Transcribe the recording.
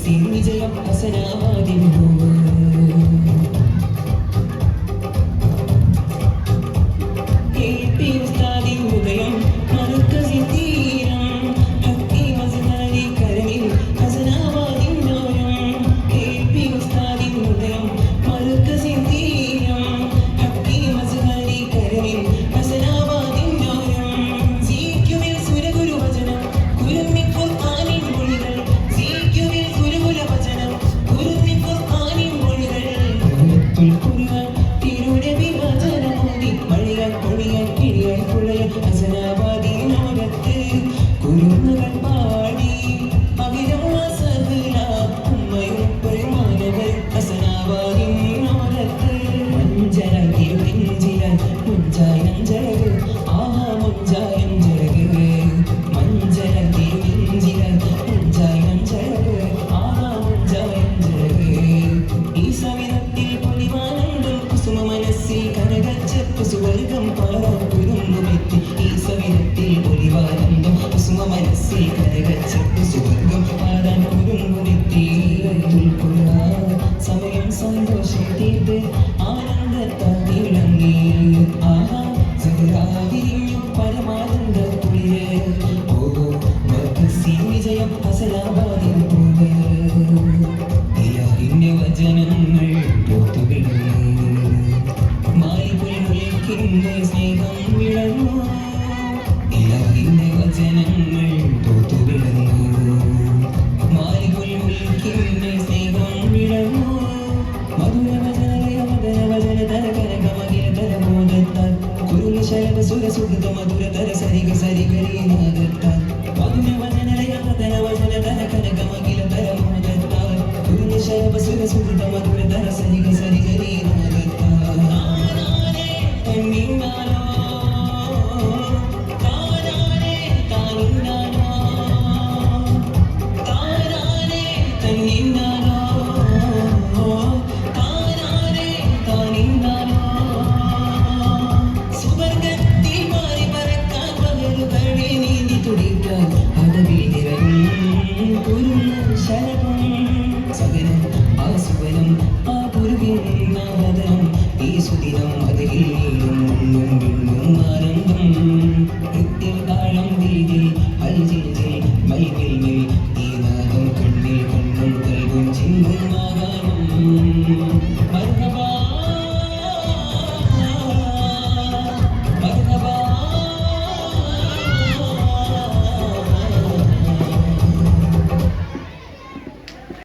വിജയം ഹസനാബാദിൻ സുവർഗം പാറാകുരുന്നുമെത്തി ഈ സവിധത്തിൽ ഒലിവാനന്ദം കുസുമ മനസ്സിൽ കരകച്ചപ്പ് സുവർഗം പാടാൻ കുരുന്നുമെത്തി സമയം സന്തോഷം തീർത്ത് ആനന്ദത്താൽ തിളങ്ങി ആഹാ സഹരാതിരിഞ്ഞു പരമാനന്ദ തുള്ളില് ഓ വിജയം ഹസനാബാദിൽ പോവ് ഇലാഹിന്റെ വചനങ്ങൾ പൂത്തുവിടുന്നു സ്നേഹം വിളങ്ങൂ ഇലാഹിന്റെ വചനങ്ങൾ പൂത്തുവിടുന്നു മാലികുൽ മുൽക്കിന്റെ സ്നേഹം വിളങ്ങൂ മധുര വചനലയ മദന വചന തര കനകമകില തരബോധത്താൽ കുരുള ശലഭ സുരസുഖത മധുര തര സരിഗ സരിഗരീനാദത്താൽ മധുര വചനലയ മദന വചന തര കനകമകില തരബോധത്താൽ കുരുള ശലഭ സുരസുഖത മധുര തര സരിഗ സരിഗരീനാദത്താൽ ഈ സുദിനം അതിലും ആനന്ദം